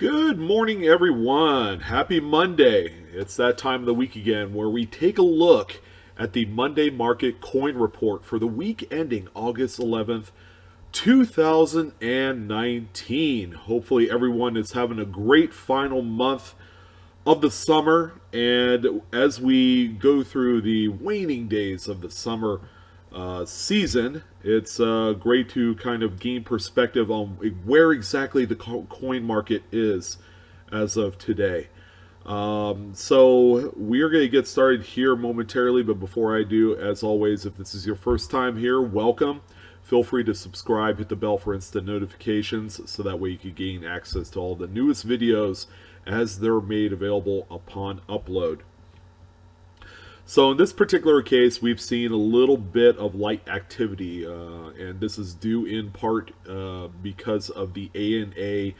Good morning, everyone. Happy Monday. It's that time of the week again where we take a look at the Monday market coin report for the week ending August 11th, 2019. Hopefully, everyone is having a great final month of the summer. And as we go through the waning days of the summer season, it's great to kind of gain perspective on where exactly the coin market is as of today. So we are going to get started here momentarily, but before I do, as always, if this is your first time here, welcome. Feel free to subscribe, hit the bell for instant notifications, so that way you can gain access to all the newest videos as they're made available upon upload. So in this particular case, we've seen a little bit of light activity, and this is due in part because of the ANA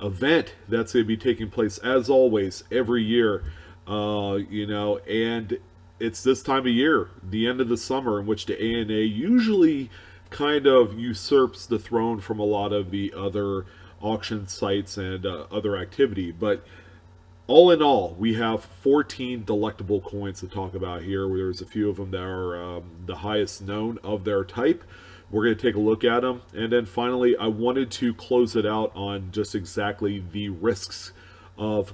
event that's going to be taking place, as always, every year. And it's this time of year, the end of the summer, in which the ANA usually kind of usurps the throne from a lot of the other auction sites and other activity. But all in all, we have 14 delectable coins to talk about here. There's a few of them that are the highest known of their type. We're going to take a look at them. And then finally, I wanted to close it out on just exactly the risks of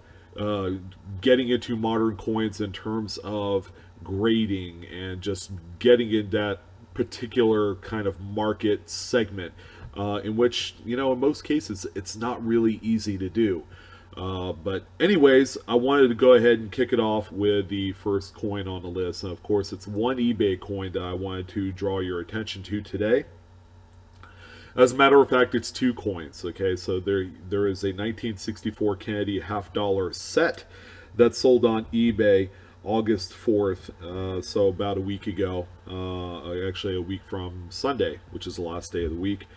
getting into modern coins in terms of grading and just getting in that particular kind of market segment in which, in most cases, it's not really easy to do. But anyways, I wanted to go ahead and kick it off with the first coin on the list. And of course, it's one eBay coin that I wanted to draw your attention to today. As a matter of fact, it's two coins. Okay, so there is a 1964 Kennedy $50 set that sold on eBay August 4th, so about a week ago, actually a week from Sunday, which is the last day of the week.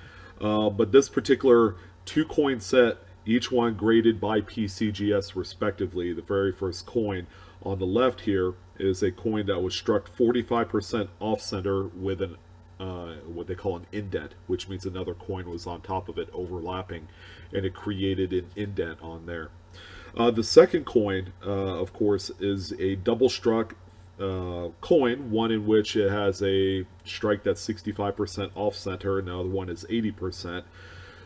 But this particular two coin set, each one graded by PCGS respectively. The very first coin on the left here is a coin that was struck 45% off center with an what they call an indent, which means another coin was on top of it overlapping, and it created an indent on there. The second coin, of course, is a double struck coin, one in which it has a strike that's 65% off center, and the other one is 80%.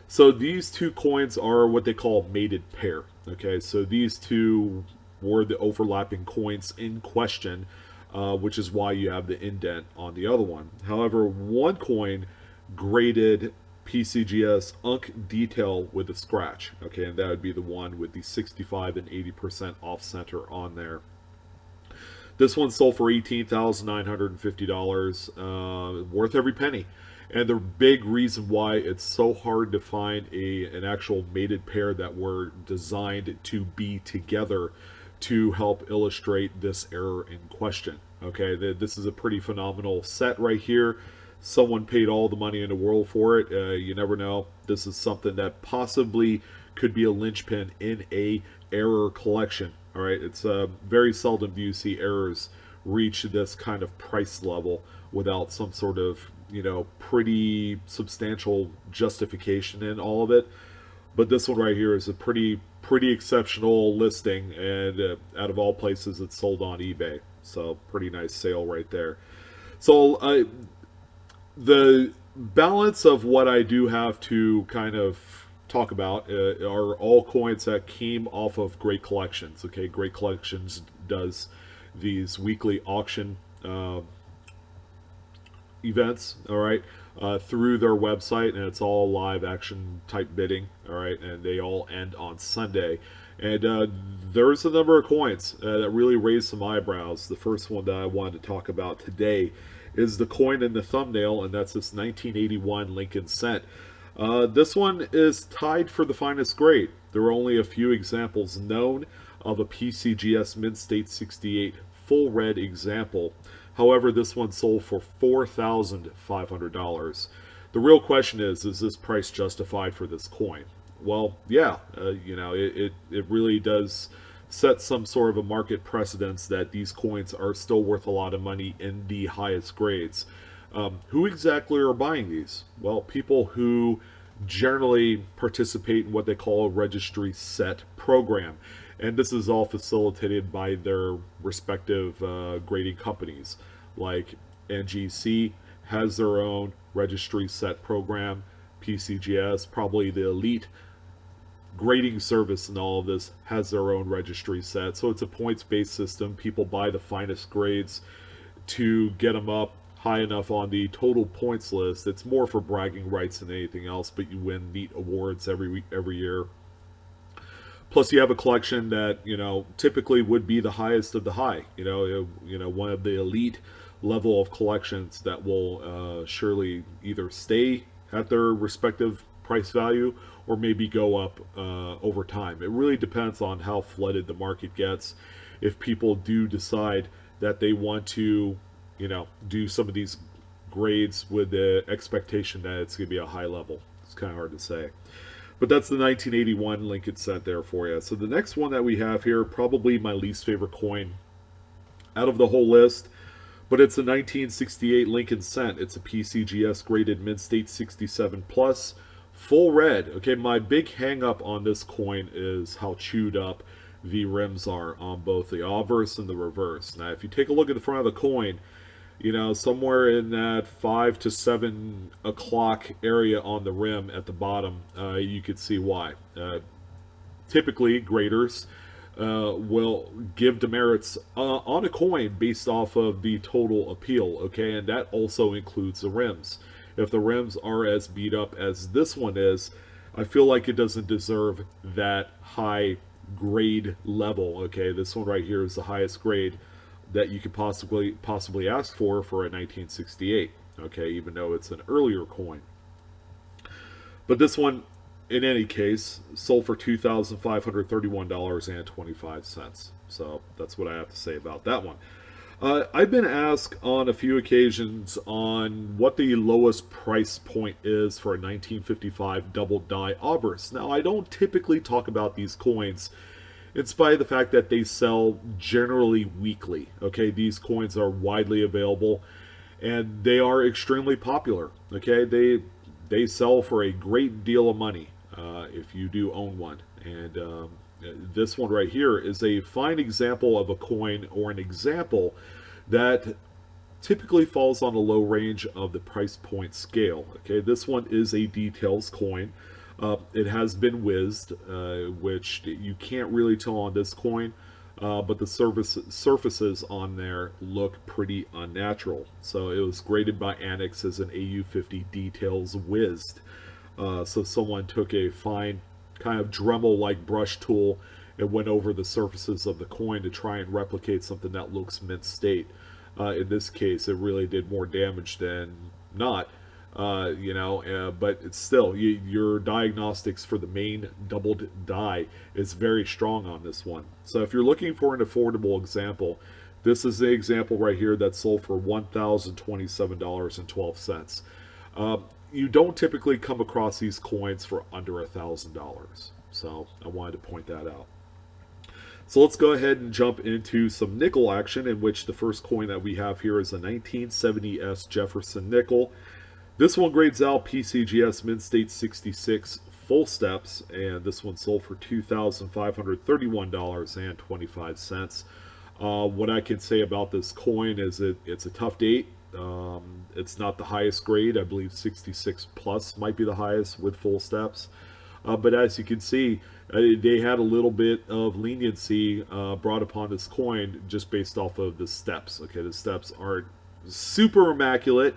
So these two coins are what they call a mated pair. Okay, so these two were the overlapping coins in question, which is why you have the indent on the other one. However, one coin graded PCGS Unk detail with a scratch. Okay, and that would be the one with the 65 and 80% off center on there. This one sold for $18,950, worth every penny. And the big reason why it's so hard to find an actual mated pair that were designed to be together to help illustrate this error in question. Okay, this is a pretty phenomenal set right here. Someone paid all the money in the world for it. You never know. This is something that possibly could be a linchpin in a error collection. All right, it's very seldom do you see errors reach this kind of price level without some sort of pretty substantial justification in all of it. But this one right here is a pretty exceptional listing, and out of all places, it's sold on eBay. So pretty nice sale right there. So the balance of what I do have to kind of talk about are all coins that came off of Great Collections. Okay, Great Collections does these weekly auction events, all right, through their website, and it's all live action type bidding, all right, and they all end on Sunday. And there's a number of coins that really raised some eyebrows. The first one that I wanted to talk about today is the coin in the thumbnail, and that's this 1981 Lincoln cent. This one is tied for the finest grade. There are only a few examples known of a PCGS Mid-State 68 full red example. However, this one sold for $4,500. The real question is this price justified for this coin? Well, yeah, it really does set some sort of a market precedence that these coins are still worth a lot of money in the highest grades. Who exactly are buying these? Well, people who generally participate in what they call a registry set program. And this is all facilitated by their respective grading companies. Like NGC has their own registry set program, PCGS, probably the elite grading service and all of this, has their own registry set. So it's a points based system. People buy the finest grades to get them up high enough on the total points list. It's more for bragging rights than anything else, but you win neat awards every year. Plus, you have a collection that typically would be the highest of the high. One of the elite level of collections that will surely either stay at their respective price value or maybe go up over time. It really depends on how flooded the market gets. If people do decide that they want to, do some of these grades with the expectation that it's going to be a high level, it's kind of hard to say. But that's the 1981 Lincoln cent there for you. So the next one that we have here, probably my least favorite coin out of the whole list, but it's a 1968 Lincoln cent. It's a PCGS graded mid-state 67 plus, full red. Okay, my big hang up on this coin is how chewed up the rims are on both the obverse and the reverse. Now, if you take a look at the front of the coin, somewhere in that 5 to 7 o'clock area on the rim at the bottom, you could see why. Typically, graders will give demerits on a coin based off of the total appeal, okay? And that also includes the rims. If the rims are as beat up as this one is, I feel like it doesn't deserve that high grade level, okay? This one right here is the highest grade that you could possibly ask for a 1968, okay, even though it's an earlier coin. But this one, in any case, sold for $2,531.25. So that's what I have to say about that one. I've been asked on a few occasions on what the lowest price point is for a 1955 double die obverse. Now, I don't typically talk about these coins in spite of the fact that they sell generally weekly. Okay, these coins are widely available and they are extremely popular. Okay, they sell for a great deal of money if you do own one. And this one right here is a fine example of a coin, or an example that typically falls on the low range of the price point scale. Okay, this one is a details coin. It has been whizzed, which you can't really tell on this coin, but the surfaces on there look pretty unnatural. So it was graded by Annex as an AU50 details whizzed. So someone took a fine kind of Dremel-like brush tool and went over the surfaces of the coin to try and replicate something that looks mint state. In this case, it really did more damage than not. But it's still, your diagnostics for the main doubled die is very strong on this one. So if you're looking for an affordable example, this is the example right here that sold for $1,027.12. You don't typically come across these coins for under $1,000. So I wanted to point that out. So let's go ahead and jump into some nickel action, in which the first coin that we have here is a 1970s Jefferson nickel. This one grades out PCGS mid-state 66 full steps, and this one sold for $2,531.25. What I can say about this coin is it's a tough date. It's not the highest grade. I believe 66 plus might be the highest with full steps. But as you can see, they had a little bit of leniency brought upon this coin just based off of the steps. Okay, the steps aren't super immaculate,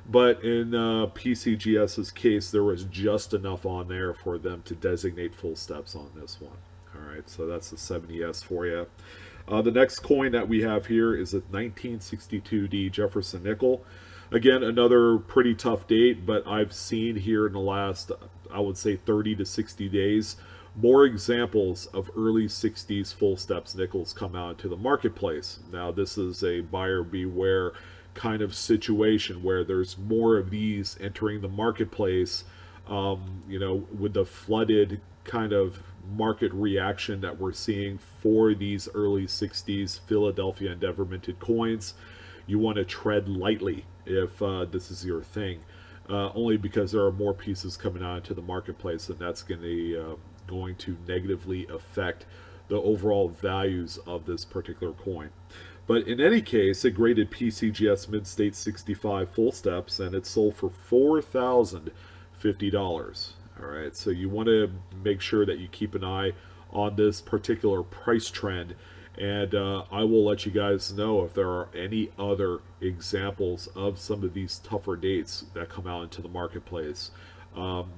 but in PCGS's case, there was just enough on there for them to designate full steps on this one. All right, so that's the 70S for you. The next coin that we have here is a 1962D Jefferson nickel. Again, another pretty tough date, but I've seen here in the last, I would say 30 to 60 days, more examples of early 60s full steps nickels come out into the marketplace. Now, this is a buyer beware kind of situation where there's more of these entering the marketplace, with the flooded kind of market reaction that we're seeing for these early 60s Philadelphia Endeavor minted coins. You want to tread lightly if this is your thing. only because there are more pieces coming out into the marketplace, and that's going to negatively affect the overall values of this particular coin. But in any case, it graded PCGS Mid-State 65 full steps, and it sold for $4,050. All right, so you want to make sure that you keep an eye on this particular price trend, and I will let you guys know if there are any other examples of some of these tougher dates that come out into the marketplace.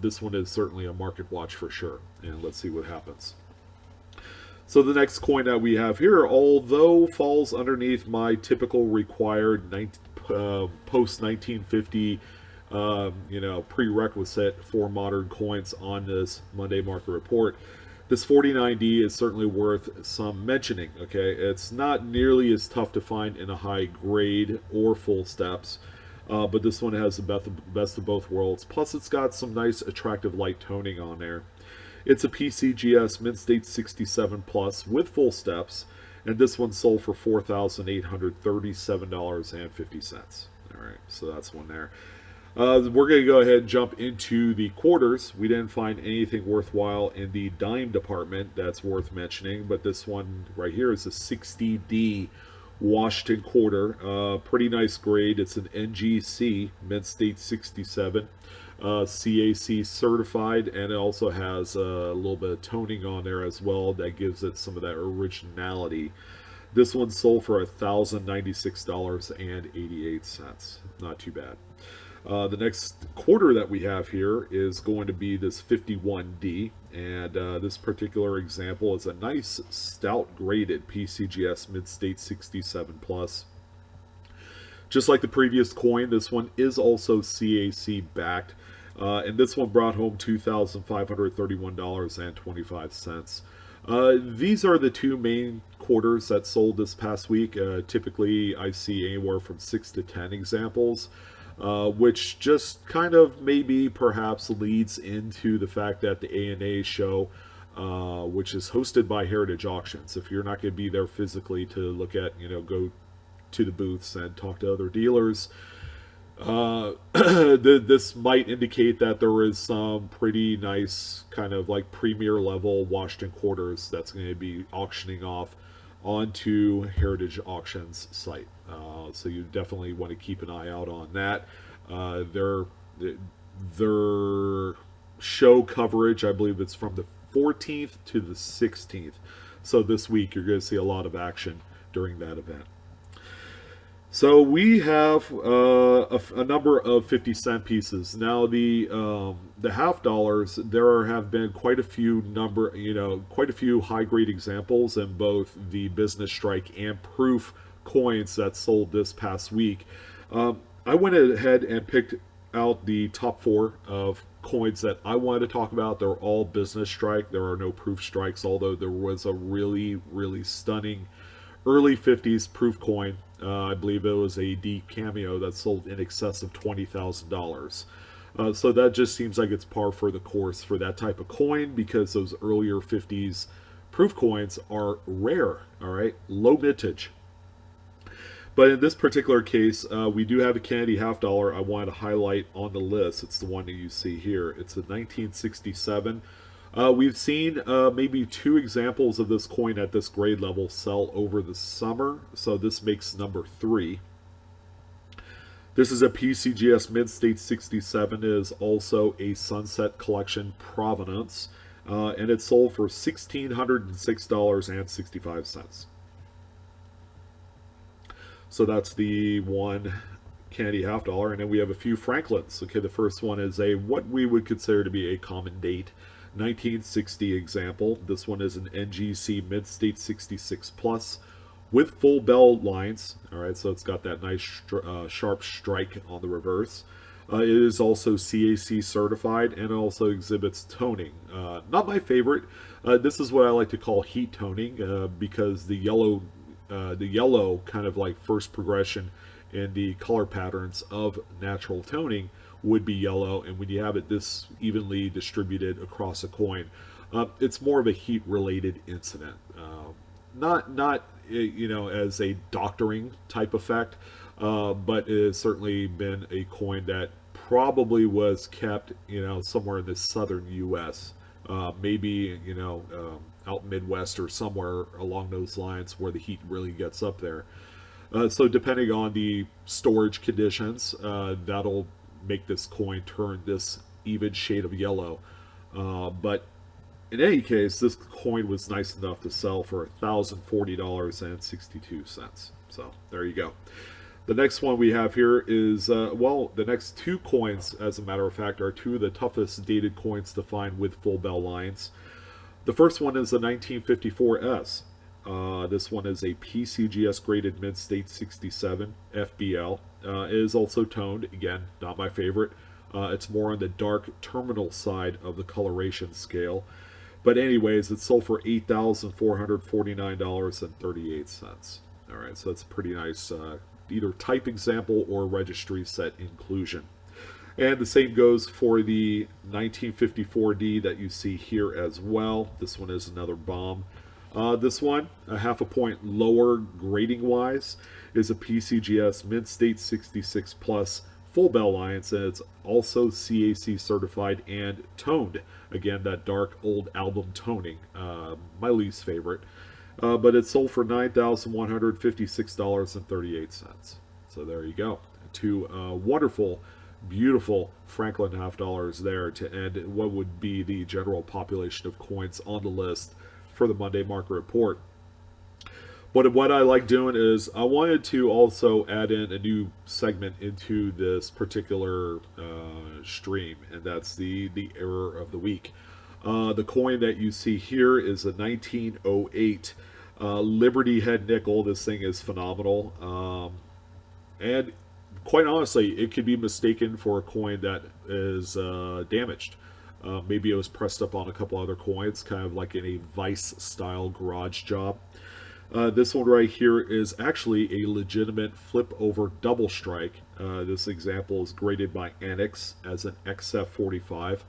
This one is certainly a market watch for sure, and let's see what happens. So the next coin that we have here, although falls underneath my typical required post 1950 prerequisite for modern coins on this Monday market report, this 49D is certainly worth some mentioning. Okay, it's not nearly as tough to find in a high grade or full steps, but this one has the best of both worlds. Plus, it's got some nice, attractive light toning on there. It's a PCGS Mid-State 67 Plus with full steps, and this one sold for $4,837.50. All right, so that's one there. We're going to go ahead and jump into the quarters. We didn't find anything worthwhile in the dime department that's worth mentioning, but this one right here is a 60D Washington quarter. Pretty nice grade. It's an NGC Mid-State 67. CAC certified, and it also has a little bit of toning on there as well that gives it some of that originality. This one sold for $1,096.88. Not too bad. The next quarter that we have here is going to be this 51D, and this particular example is a nice stout graded PCGS Mid-State 67 Plus. Just like the previous coin, this one is also CAC backed, and this one brought home $2,531.25. These are the two main quarters that sold this past week. Typically, I see anywhere from 6 to 10 examples, which just kind of maybe perhaps leads into the fact that the ANA show, which is hosted by Heritage Auctions, if you're not going to be there physically to look at, go to the booths and talk to other dealers, this might indicate that there is some pretty nice kind of like premier level Washington quarters that's going to be auctioning off onto Heritage Auctions site. So you definitely want to keep an eye out on that. Their show coverage, I believe it's from the 14th to the 16th. So this week you're going to see a lot of action during that event. So we have a number of 50-cent pieces. Now the half dollars, there have been quite a few high grade examples in both the business strike and proof coins that sold this past week. I went ahead and picked out the top 4 of coins that I wanted to talk about. They're all business strike. There are no proof strikes, although there was a really, really stunning early 50s proof coin. I believe it was a D Cameo that sold in excess of $20,000. So that just seems like it's par for the course for that type of coin, because those earlier 50s proof coins are rare, all right, low vintage. But in this particular case, we do have a Kennedy half dollar I wanted to highlight on the list. It's the one that you see here. It's a 1967. We've seen maybe 2 examples of this coin at this grade level sell over the summer, so this makes number 3. This is a PCGS Mid-State 67. It is also a Sunset Collection provenance, and it sold for $1,606.65. So that's the one Kennedy half dollar, and then we have a few Franklins. Okay, the first one is what we would consider to be a common date 1960 example. This one is an NGC Mid-State 66 Plus with full bell lines. All right, so it's got that nice sharp strike on the reverse. It is also CAC certified and also exhibits toning. Not my favorite. This is what I like to call heat toning, because the yellow kind of like first progression in the color patterns of natural toning would be yellow, and when you have it this evenly distributed across a coin, it's more of a heat related incident, not as a doctoring type effect, but it has certainly been a coin that probably was kept, somewhere in the southern U.S. Maybe, out Midwest or somewhere along those lines where the heat really gets up there. So depending on the storage conditions, that'll make this coin turn this even shade of yellow. But in any case, this coin was nice enough to sell for $1,040.62. So there you go. The next one we have here is, the next two coins, as a matter of fact, are two of the toughest dated coins to find with full bell lines. The first one is the 1954S. This one is a PCGS graded mid state 67 FBL. It is also toned. Again, not my favorite. It's more on the dark terminal side of the coloration scale. But anyways, it sold for $8,449.38. All right, so that's a pretty nice either type example or registry set inclusion. And the same goes for the 1954D that you see here as well. This one is another bomb. This one, a half a point lower grading wise, is a PCGS Mid-State 66 Plus full bell lines, and it's also CAC certified and toned. Again, that dark old album toning, my least favorite. But it sold for $9,156.38. So there you go. Two wonderful, beautiful Franklin half dollars there to end what would be the general population of coins on the list for the Monday Market Report. But what I like doing is I wanted to also add in a new segment into this particular stream, and that's the error of the week. The coin that you see here is a 1908 Liberty Head nickel. This thing is phenomenal. And quite honestly, it could be mistaken for a coin that is damaged. Maybe it was pressed up on a couple other coins, kind of like in a Vice-style garage job. This one right here is actually a legitimate flip-over double strike. This example is graded by Annex as an XF45.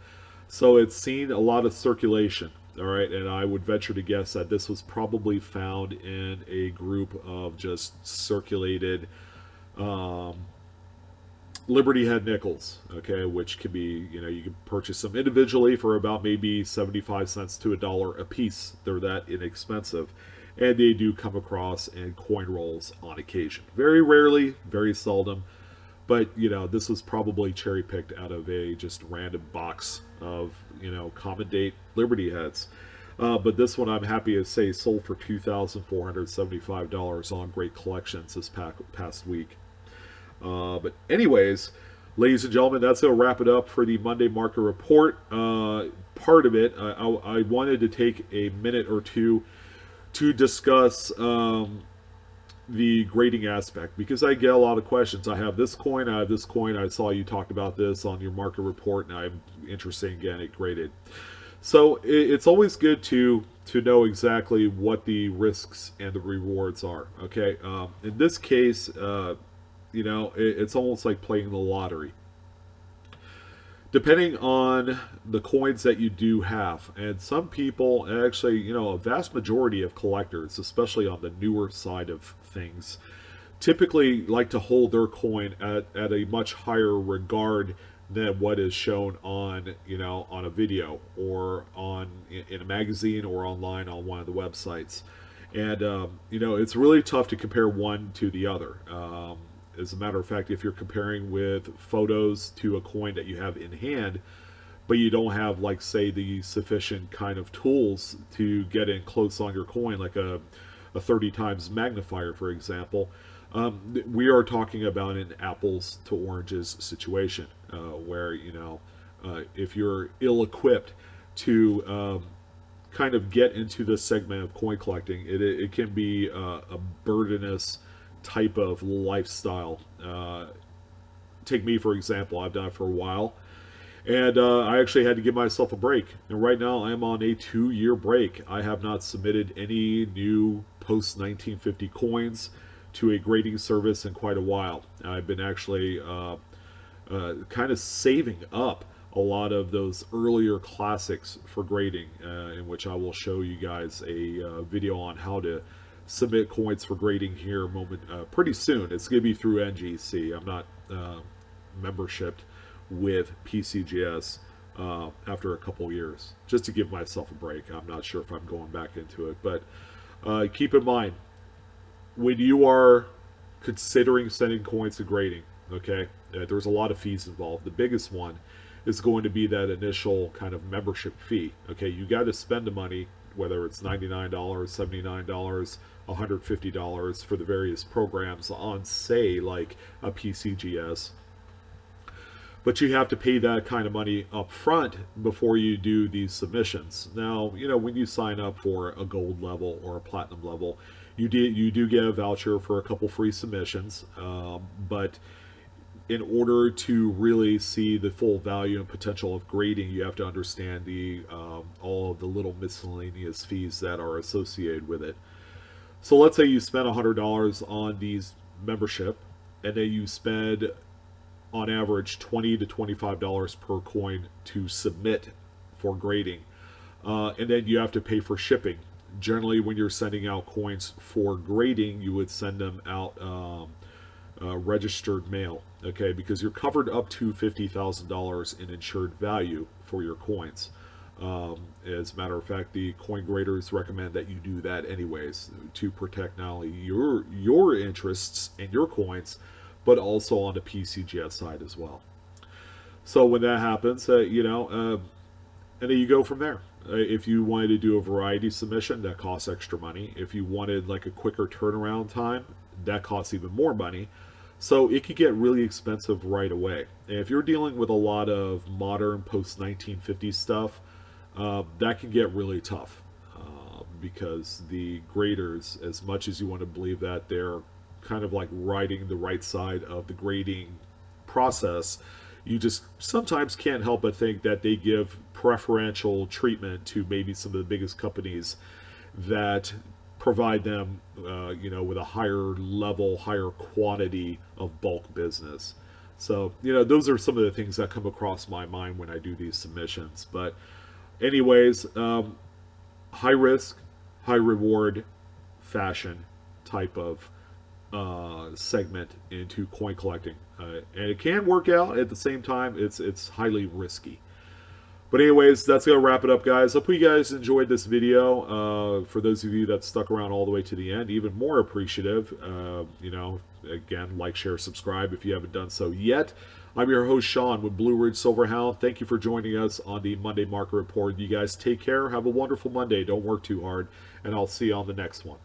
So it's seen a lot of circulation, all right? And I would venture to guess that this was probably found in a group of just circulated Liberty Head nickels, okay, which could be, you can purchase them individually for about maybe 75 cents to $1 a piece. They're that inexpensive. And they do come across in coin rolls on occasion. Very rarely, very seldom. But, this was probably cherry-picked out of a just random box of, common date Liberty Heads. But this one, I'm happy to say, sold for $2,475 on Great Collections this past week. But anyways, ladies and gentlemen, that's going to wrap it up for the Monday Market Report. Part of it, I wanted to take a minute or two to discuss the grading aspect, because I get a lot of questions. I have this coin, I have this coin, I saw you talked about this on your market report, and I'm interested in getting it graded. So it's always good to know exactly what the risks and the rewards are, okay? In this case, it's almost like playing the lottery. Depending on the coins that you do have, and some people, actually, a vast majority of collectors, especially on the newer side of things, typically like to hold their coin at a much higher regard than what is shown on, on a video or in a magazine or online on one of the websites. And, it's really tough to compare one to the other. As a matter of fact, if you're comparing with photos to a coin that you have in hand, but you don't have, like, say, the sufficient kind of tools to get in close on your coin, like a 30 times magnifier, for example, we are talking about an apples to oranges situation, where, if you're ill-equipped to kind of get into this segment of coin collecting, it can be a burdenous type of lifestyle. Take me, for example. I've done it for a while, and I actually had to give myself a break, and right now I'm on a 2-year break. I have not submitted any new post 1950 coins to a grading service in quite a while. I've been actually kind of saving up a lot of those earlier classics for grading, in which I will show you guys a video on how to submit coins for grading here pretty soon. It's going to be through NGC. I'm not membershiped with PCGS after a couple years, just to give myself a break. I'm not sure if I'm going back into it, but keep in mind when you are considering sending coins to grading, okay, there's a lot of fees involved. The biggest one is going to be that initial kind of membership fee. Okay, you got to spend the money, whether it's $99, $79, $150 for the various programs on, say, like a PCGS. But you have to pay that kind of money up front before you do these submissions. Now, when you sign up for a gold level or a platinum level, you do get a voucher for a couple free submissions. But in order to really see the full value and potential of grading, you have to understand the all of the little miscellaneous fees that are associated with it. So let's say you spend $100 on these membership, and then you spend on average $20 to $25 per coin to submit for grading, and then you have to pay for shipping. Generally, when you're sending out coins for grading, you would send them out registered mail, okay, because you're covered up to $50,000 in insured value for your coins. As a matter of fact, the coin graders recommend that you do that anyways to protect not only your interests and your coins, but also on the PCGS side as well. So when that happens, and then you go from there. If you wanted to do a variety submission, that costs extra money. If you wanted like a quicker turnaround time, that costs even more money. So it could get really expensive right away. And if you're dealing with a lot of modern post-1950s stuff, that can get really tough because the graders, as much as you want to believe that they're kind of like riding the right side of the grading process, you just sometimes can't help but think that they give preferential treatment to maybe some of the biggest companies that provide them, with a higher level, higher quantity of bulk business. So, those are some of the things that come across my mind when I do these submissions. But anyways, high risk, high reward fashion type of segment into coin collecting, and it can work out. At the same time, it's highly risky. But anyways, that's going to wrap it up, guys. Hope you guys enjoyed this video. For those of you that stuck around all the way to the end, even more appreciative. Again, like, share, subscribe if you haven't done so yet. I'm your host, Sean, with Blue Ridge Silverhound. Thank you for joining us on the Monday Market Report. You guys take care. Have a wonderful Monday. Don't work too hard. And I'll see you on the next one.